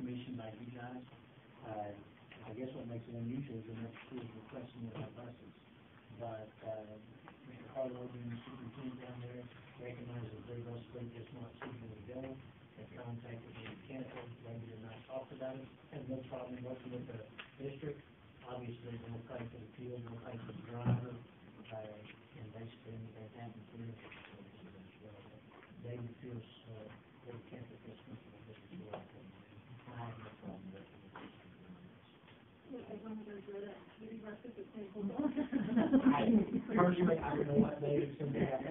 commissioned by you guys. I guess what makes it unusual is the next school is requesting it on buses. But Mr. Harlow, being the superintendent down there, recognizes very well Spring is not suitable to go. Have contacted the mechanical, maybe they're not talked about it, have no problem working with the district. Obviously, no pay for the field, no pay for the driver, and basically that happens here. David feels very careful for this principal district. I have no problem with it. Personally, I don't know what David's going to have.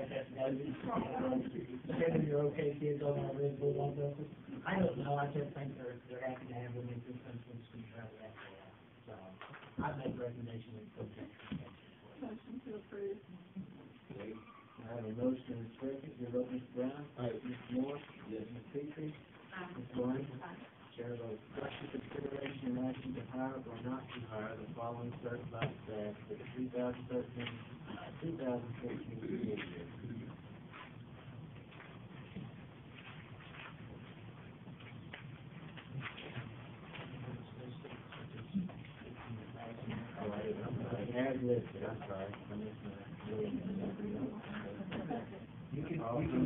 Sending your okay kids on our Red Bull on buses. I don't know. I just think they're happy to have them in good principals to travel that way out. So I make recommendation we put that. Motion to approve. I have a motion and a second. You vote Mr. Brown? Aye. Mr. Moore? Yes. Ms. Petrie? Aye. Ms. Blaine? Chair votes question consideration and action to hire or not to hire the following certified staff for the 2013-2014 school year. As listed, I'm sorry. You can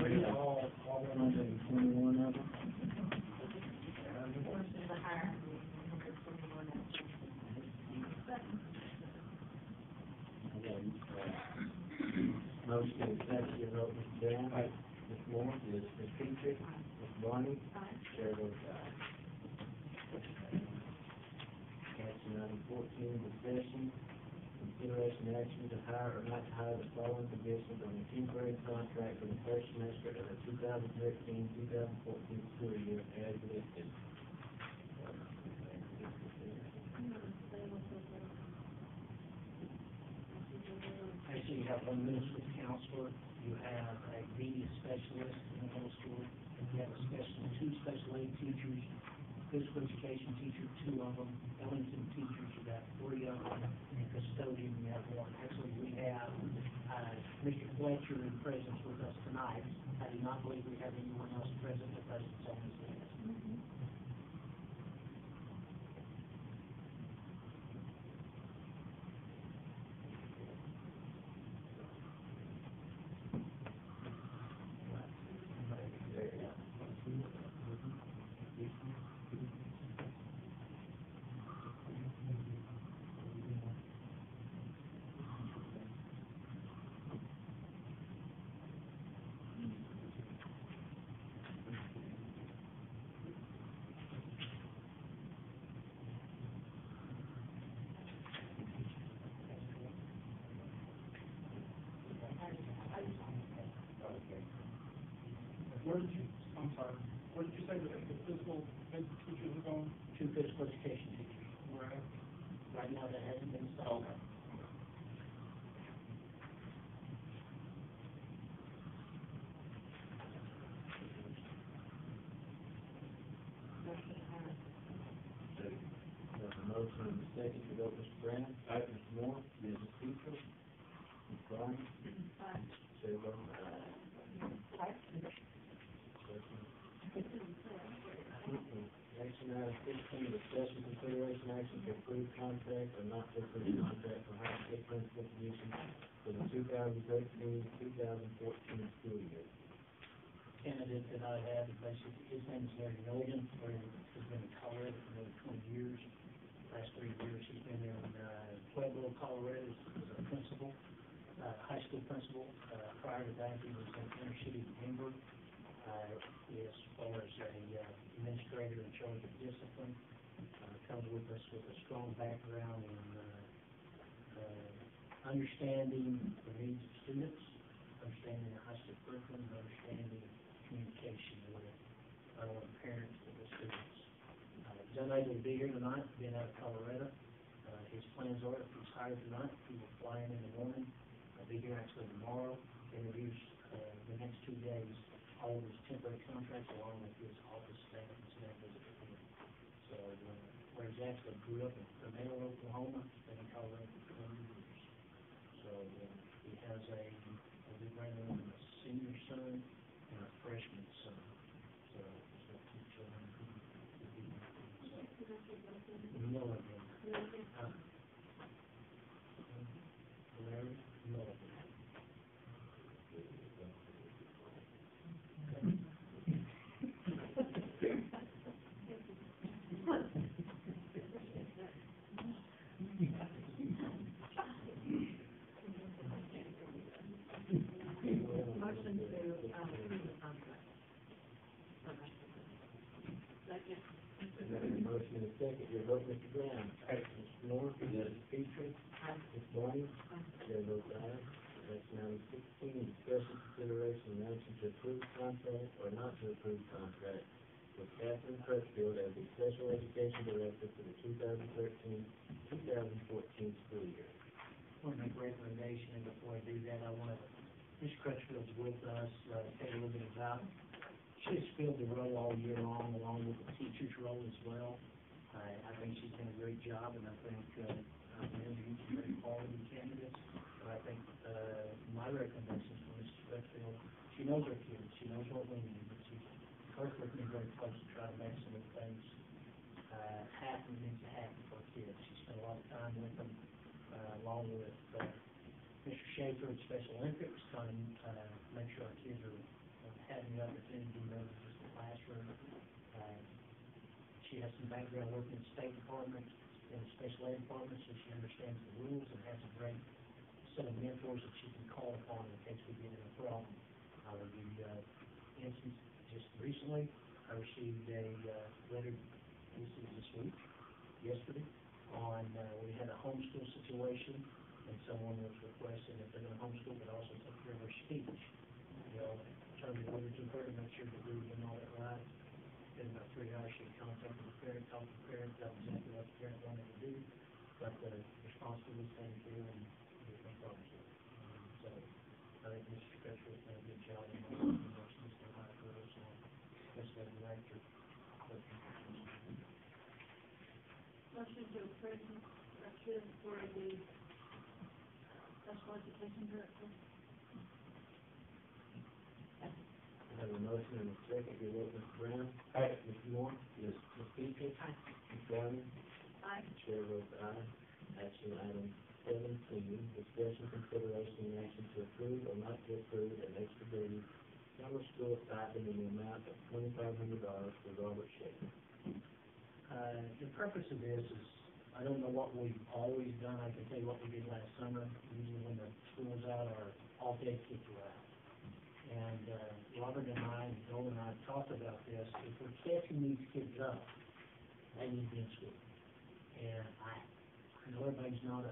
read all 121 of them. Motion and second, you vote Mr. Brown. Aye. Ms. Moore? Yes. Ms. Petrie? Ms. Barney? Aye. Chair votes aye. Action item 14, discussion, consideration and action to hire or not to hire the following positions on a temporary contract for the first semester of the 2013-2014 school year as listed. Actually, you have one middle school counselor, you have a media specialist in the middle school, you have two special ed teachers, physical education teacher, 2 of them, Ellington teachers, you got 3 of them, and custodian, you have 1. Actually, we have Mr. Fletcher in presence with us tonight. I do not believe we have anyone else present with us that's on this list. Where did you, I'm sorry, where did you say that the physical ed teachers are going? 2 physical education teachers. Where at? Right now, that hasn't been started. Okay. There's a motion and a second to vote Mr. Brown. Aye. Mr. Moore? Yes. Ms. Petrie? Ms. Barney? Aye. Chair votes aye. Action item 15, discussion, consideration, action to approve contract or not to approve contract for high school principal position for the 2013-2014 school year. Candidate that I have, basically, his name is Larry Milligan, where he's been in Colorado for over 20 years. Last 3 years, he's been in Pueblo, Colorado, as a principal, high school principal. Prior to that, he was in inner city Denver. As far as a administrator in charge of discipline, comes with us with a strong background in understanding the needs of students, understanding the high school curriculum, and understanding communication with parents and the students. He's unable to be here tonight, being out of Colorado. His plans are, if he's hired tonight, he will fly in the morning. I'll be here actually tomorrow. Interviews the next 2 days. All of his temporary contracts along with his office staff and staff visit with him. So where he's actually grew up in Fernando, Oklahoma, been in Colorado for 20 years. So he has a big grandson, a senior son, and a freshman son. So he's got 2 children. Milligan. Milligan. Larry Milligan. Motion to, approve the contract. Second. Motion and a second, your vote, Mr. Brown. Mr. Moore. Yes. Ms. Petrie. Ms. Barney. Chair votes aye. Action item 16, discussion, consideration, and action to approve contract or not to approve contract with Catherine Crutchfield as the Special Education Director for the 2013-2014 school year. I want to make a recommendation, and before I do that, I want to, Ms. Crutchfield's with us, tell you a little bit about. She's filled the role all year long, along with the teacher's role as well. I think she's done a great job, and I think, I've interviewed some very quality candidates. But I think, my recommendations for Mrs. Crutchfield, she knows her kids, she knows what we need, but she's worked with me very close to try to make some of the things, happen, needs to happen for kids. She spent a lot of time with them, along with, Mr. Schaefer at Special Olympics, trying to, make sure our kids are having the opportunity to know just the classroom. She has some background working in the State Department, in the Special Ed Department, so she understands the rules and has a great set of mentors that she can call upon in case we get in a problem. I will give you, instance, just recently, I received a, letter, this week, yesterday, on, we had a homeschool situation, and someone was requesting that they're going to homeschool, but also take care of their speech. They'll turn the order to her to make sure that we're doing all that right. In about 3 hours, she contacted the parent, talked to the parent, tell them exactly what the parent wanted to do, but the responsibility is taken care of, and there's no problems with it. So, I think Mr. Crutchfield's done a good job in working with the high girls, and especially the director. Motion to approve Crutchfield for the Special Education Director. I have a motion and a second, your vote, Mr. Brown. Aye. Mr. Moore. Yes. Ms. Petrie. Ms. Barney. Aye. Chair votes aye. Action item 17, discussion, consideration, and action to approve or not to approve an extra duty summer school stipend in the amount of $2,500 for Robert Schaefer. The purpose of this is, I don't know what we've always done. I can tell you what we did last summer. Usually when the school's out, our all-day kids are out. And, Robert and I, and Joel and I have talked about this. If we're catching these kids up, they need to be in school. And I know everybody's not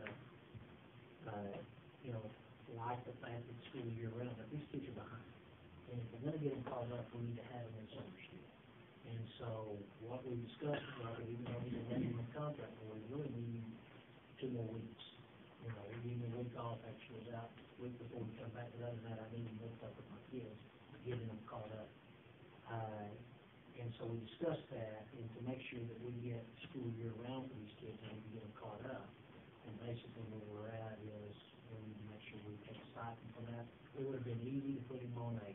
like the fact that school year round, but these kids are behind. And if we're gonna get them called up, we need to have them in summer school. And so what we discussed with Robert, even though he's a minimum contract, we really need 2 more weeks. We need a week off, actually, was out the week before we come back. Other than that, I need to work up with my kids, getting them caught up. And so we discussed that, and to make sure that we get school year round for these kids, and we get them caught up. And basically where we're at is, we need to make sure we take a stipend for that. It would have been easy to put him on a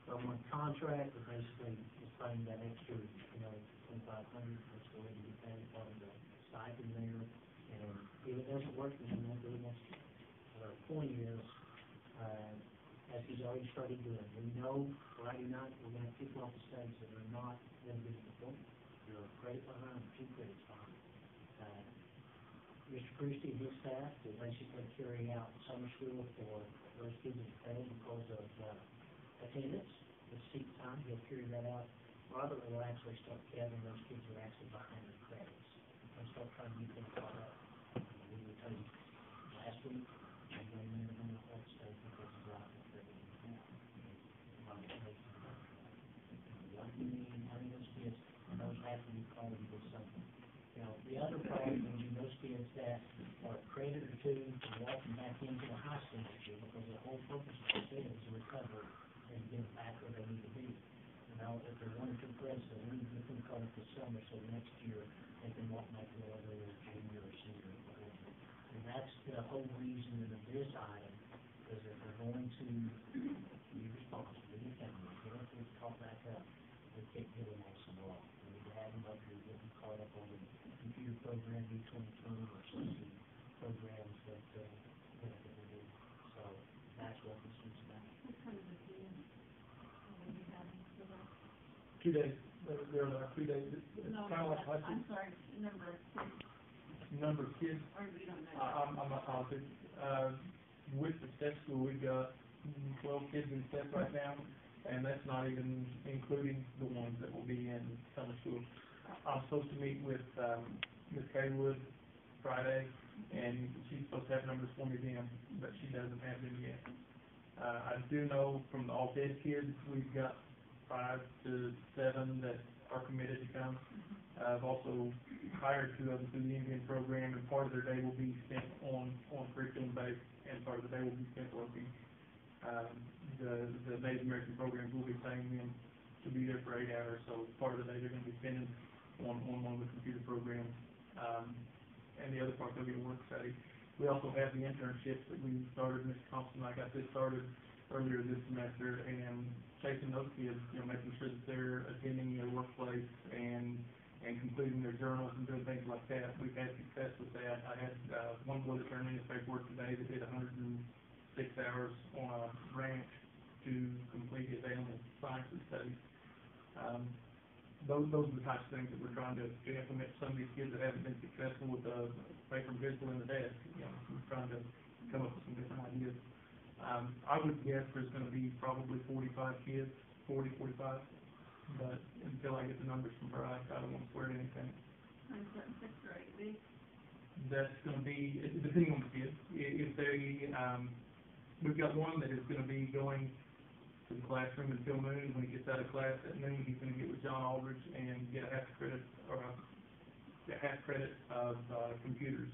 1-month contract, but basically just paying that extra, $2,500, that's the way to be paid for the stipend there. And if it doesn't work, then we won't do it next year. But our point is, as he's already started doing, we know Friday night we're going to kick off the studies that are not going to be performed. They're a credit behind, 2 credits behind. Mr. Christie and his staff will basically carry out summer school for those kids that failed because of attendance, the seat time. He'll carry that out. Robert will actually start gathering those kids who are actually behind their credits and start trying to get them caught up. We were told last week, I'm going to minimum the whole state because of Robert. Those kids, those have to be called to do something. The other problem is those kids that are a credit or 2 and walking back into the high school year because the whole purpose of the is to recover and get them back where they need to be. If they're 1 or 2 credits, they need to get them caught up this summer, so next year they can walk back to whether they're a junior or senior. And that's the whole reason of this item, is if they're going to be responsible, be accountable, get them caught back up, we can't get them on some law. We need to have them up here, get them caught caught up on the computer program V-22 or some of the programs that, we do. So that's what this is about. What kind of a deal will you have for that? 2 days, they're like 2 days, it's No, kind of like high I'm school. sorry, number of kids, Number of kids, or you don't know? I'm not positive. With the step school, we've got 12 kids in step right now, and that's not even including the ones that will be in summer school. I'm supposed to meet with, Ms. Kaywood Friday, and she's supposed to have numbers for me then, but she doesn't have them yet. I do know from the all-ed kids, we've got 5 to 7 that are committed to come. I've also hired 2 of them through the Indian program, and part of their day will be spent on curriculum base, and part of the day will be spent working. The Native American programs will be paying them to be there for 8 hours, so part of the day they're gonna be spending on one of the computer programs. And the other part, they'll be a work study. We also have the internships that we started, Mr. Thompson and I got this started earlier this semester, and chasing those kids, making sure that they're attending their workplace and completing their journals and doing things like that. We've had success with that. I had, one boy that turned in his paperwork today that did 106 hours on a ranch to complete his animal sciences studies. Those are the types of things that we're trying to implement. Some of these kids that haven't been successful with the paper and pencil in the desk, we're trying to come up with some different ideas. I would guess there's gonna be probably 45 kids, 45, but until I get the numbers from Bryce, I don't want to swear to anything. I'm certain sixth grade, big. That's gonna be, depending on the kids, if they, we've got one that is gonna be going to the classroom until noon. When he gets out of class at noon, he's gonna get with John Aldridge and get a half credit of, computers.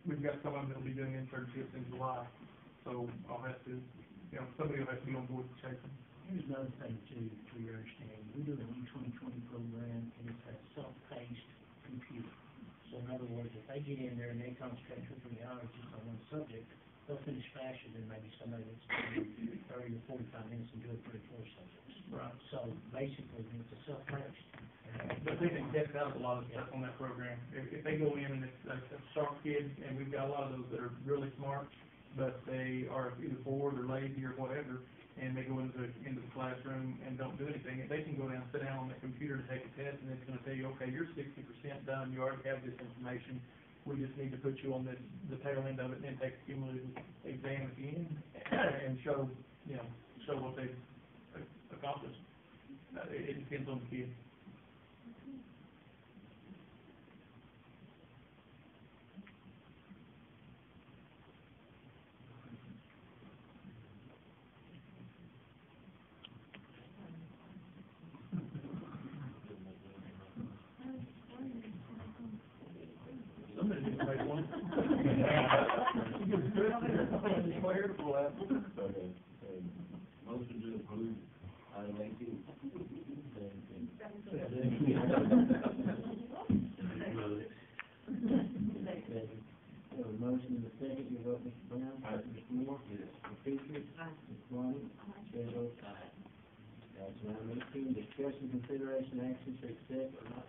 We've got someone that'll be doing internships in July, so I'll have to, somebody will have to be on board to chase them. Here's another thing too, for your understanding, we do an E-2020 program, and it's a self-paced computer. So in other words, if they get in there and they concentrate 2 or 3 hours just on one subject, they'll finish faster than maybe somebody that's doing 30 or 45 minutes and do it 3 or 4 subjects. Right. So basically, it's a self-paced. But they can test out a lot of stuff on that program. If they go in and it's a sharp kid, and we've got a lot of those that are really smart, but they are either bored or lazy or whatever, and they go into the classroom and don't do anything, if they can go down, sit down on the computer and take a test, and it's gonna tell you, okay, you're 60% done, you already have this information, we just need to put you on the tail end of it, and then take a cumulative exam at the end, and show what they've accomplished. It depends on the kid. Somebody needs to make one. Motion to approve item 18. So a motion in the second, you vote Mr. Brown, Mr. Moore, Mr. Petrie, Ms. Bonnie, Chair votes aye. Item 18, discussion, consideration, action to accept or not